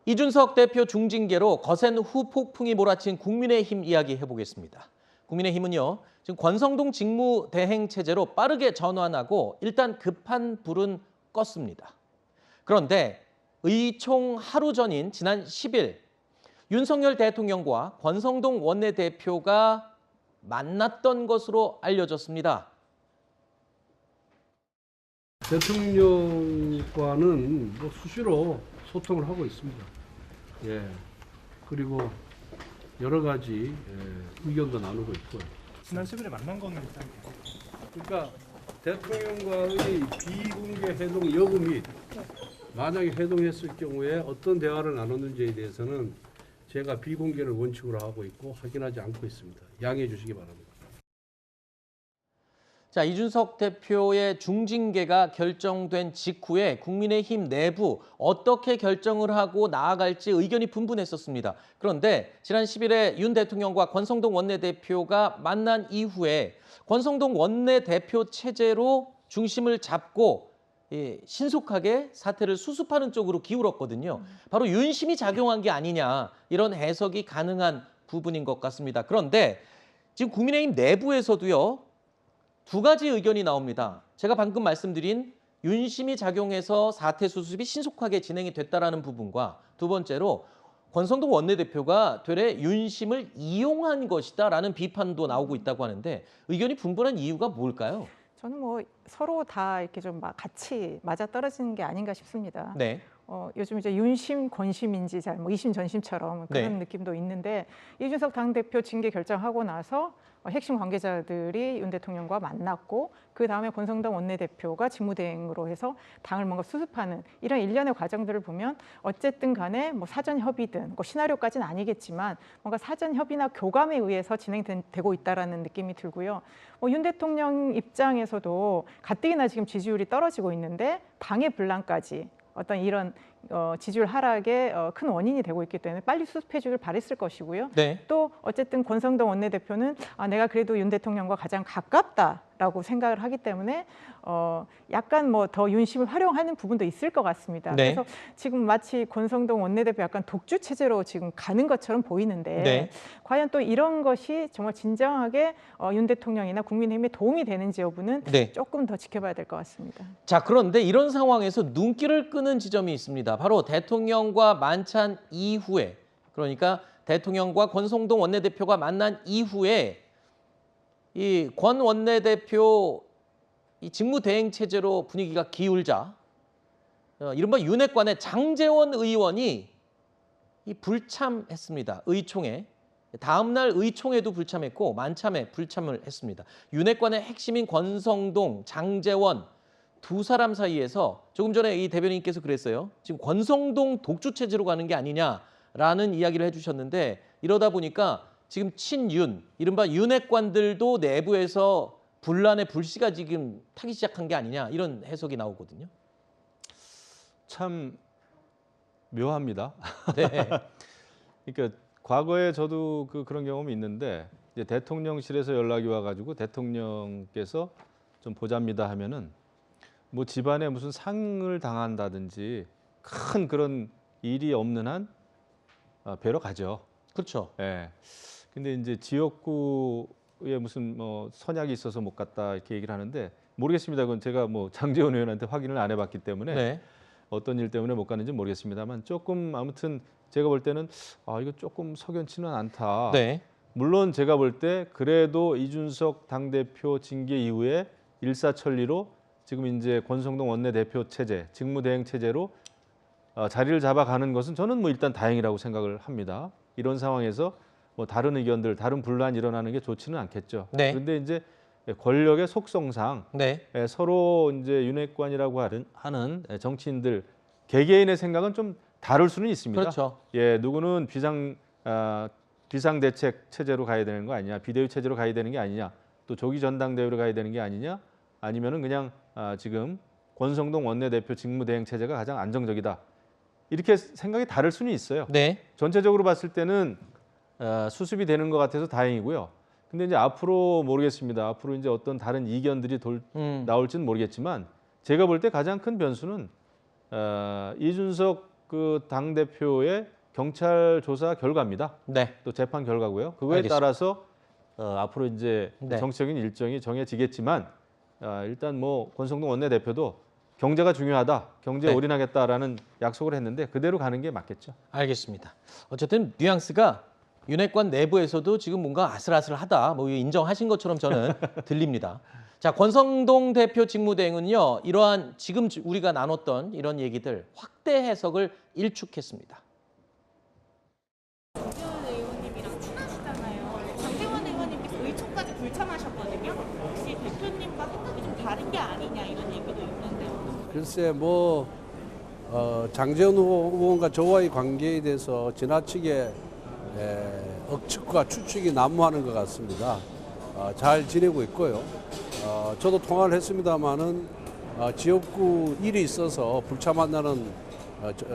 이준석 대표 중징계로 거센 후폭풍이 몰아친 국민의힘 이야기 해보겠습니다. 국민의힘은요, 지금 권성동 직무대행 체제로 빠르게 전환하고 일단 급한 불은 껐습니다. 그런데 의총 하루 전인 지난 10일 윤석열 대통령과 권성동 원내대표가 만났던 것으로 알려졌습니다. 대통령과는 수시로 소통을 하고 있습니다. 예. 그리고 여러 가지 의견도 나누고 있고요. 지난 10일에 만난 거는 그러니까 대통령과의 비공개 회동 여부 및 만약에 회동했을 경우에 어떤 대화를 나눴는지에 대해서는 제가 비공개를 원칙으로 하고 있고 확인하지 않고 있습니다. 양해해 주시기 바랍니다. 자, 이준석 대표의 중징계가 결정된 직후에 국민의힘 내부 어떻게 결정을 하고 나아갈지 의견이 분분했었습니다. 그런데 지난 10일에 윤 대통령과 권성동 원내대표가 만난 이후에 권성동 원내대표 체제로 중심을 잡고 신속하게 사태를 수습하는 쪽으로 기울었거든요. 바로 윤심이 작용한 게 아니냐, 이런 해석이 가능한 부분인 것 같습니다. 그런데 지금 국민의힘 내부에서도요, 두 가지 의견이 나옵니다. 제가 방금 말씀드린 윤심이 작용해서 사태 수습이 신속하게 진행이 됐다라는 부분과 두 번째로 권성동 원내대표가 되레 윤심을 이용한 것이다라는 비판도 나오고 있다고 하는데 의견이 분분한 이유가 뭘까요? 저는 서로 다 이렇게 좀 같이 맞아떨어지는 게 아닌가 싶습니다. 네. 요즘 이제 윤심, 권심인지 이심, 전심처럼 그런 네. 느낌도 있는데 이준석 당대표 징계 결정하고 나서 핵심 관계자들이 윤 대통령과 만났고 그 다음에 권성동 원내대표가 직무대행으로 해서 당을 뭔가 수습하는 이런 일련의 과정들을 보면 어쨌든 간에 사전 협의든 시나리오까지는 아니겠지만 뭔가 사전 협의나 교감에 의해서 진행되고 있다라는 느낌이 들고요. 윤 대통령 입장에서도 가뜩이나 지금 지지율이 떨어지고 있는데 당의 분란까지 어떤 이런 지지율 하락의 큰 원인이 되고 있기 때문에 빨리 수습해 주길 바랬을 것이고요. 네. 또 어쨌든 권성동 원내대표는 내가 그래도 윤 대통령과 가장 가깝다라고 생각을 하기 때문에 약간 더 윤심을 활용하는 부분도 있을 것 같습니다. 네. 그래서 지금 마치 권성동 원내대표 약간 독주 체제로 지금 가는 것처럼 보이는데 네. 과연 또 이런 것이 정말 진정하게 윤 대통령이나 국민의힘에 도움이 되는지 여부는 네. 조금 더 지켜봐야 될 것 같습니다. 자, 그런데 이런 상황에서 눈길을 끄는 지점이 있습니다. 바로 대통령과 만찬 이후에, 그러니까 대통령과 권성동 원내대표가 만난 이후에 이 권 원내대표 이 직무대행 체제로 분위기가 기울자 이른바 윤핵관의 장제원 의원이 불참했습니다. 의총에. 다음 날 의총에도 불참했고 만참에 불참을 했습니다. 윤핵관의 핵심인 권성동, 장제원 두 사람 사이에서 조금 전에 이 대변인께서 그랬어요. 지금 권성동 독주 체제로 가는 게 아니냐라는 이야기를 해주셨는데 이러다 보니까 지금 친윤, 이른바 윤핵관들도 내부에서 분란의 불씨가 지금 타기 시작한 게 아니냐 이런 해석이 나오거든요. 참 묘합니다. 네. 그러니까 과거에 저도 그런 경험이 있는데 이제 대통령실에서 연락이 와가지고 대통령께서 좀 보자입니다 하면은 집안에 무슨 상을 당한다든지 큰 그런 일이 없는 한 뵈러 가죠. 그렇죠. 예. 근데 이제 지역구에 무슨 선약이 있어서 못 갔다 이렇게 얘기를 하는데 모르겠습니다. 그건 제가 장제원 의원한테 확인을 안 해봤기 때문에 네. 어떤 일 때문에 못 갔는지 모르겠습니다만 조금 아무튼 제가 볼 때는 이거 조금 석연치는 않다. 네. 물론 제가 볼 때 그래도 이준석 당대표 징계 이후에 일사천리로 지금 이제 권성동 원내대표 체제, 직무대행 체제로 자리를 잡아가는 것은 저는 일단 다행이라고 생각을 합니다. 이런 상황에서 다른 의견들, 다른 분란이 일어나는 게 좋지는 않겠죠. 네. 그런데 이제 권력의 속성상 네. 서로 이제 윤핵관이라고 하는 정치인들 개개인의 생각은 좀 다를 수는 있습니다. 그렇죠. 예, 누구는 비상대책 체제로 가야 되는 거 아니냐, 비대위 체제로 가야 되는 게 아니냐, 또 조기 전당대회로 가야 되는 게 아니냐, 아니면은 그냥 지금 권성동 원내대표 직무대행 체제가 가장 안정적이다. 이렇게 생각이 다를 수는 있어요. 네. 전체적으로 봤을 때는 수습이 되는 것 같아서 다행이고요. 근데 이제 앞으로 모르겠습니다. 앞으로 이제 어떤 다른 이견들이 나올지는 모르겠지만 제가 볼 때 가장 큰 변수는 이준석 그 당 대표의 경찰 조사 결과입니다. 네. 또 재판 결과고요. 그거에 알겠습니다. 따라서 앞으로 이제 네. 정치적인 일정이 정해지겠지만 일단 뭐 권성동 원내대표도 경제가 중요하다, 경제에 네. 올인하겠다라는 약속을 했는데 그대로 가는 게 맞겠죠. 알겠습니다. 어쨌든 뉘앙스가 윤핵관 내부에서도 지금 뭔가 아슬아슬하다, 뭐 인정하신 것처럼 저는 들립니다. 자, 권성동 대표 직무대행은요, 이러한 지금 우리가 나눴던 이런 얘기들 확대 해석을 일축했습니다. 장재원 의원님이랑 친하시잖아요. 장재원 의원님께서 의총까지 불참하셨거든요. 혹시 대표님과 생각이 좀 다른 게 아니냐 이런 얘기도 있는데요. 글쎄 장재원 의원과 저와의 관계에 대해서 지나치게 억측과 추측이 난무하는 것 같습니다. 잘 지내고 있고요. 저도 통화를 했습니다마는 지역구 일이 있어서 불참한다는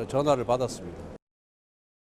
전화를 받았습니다.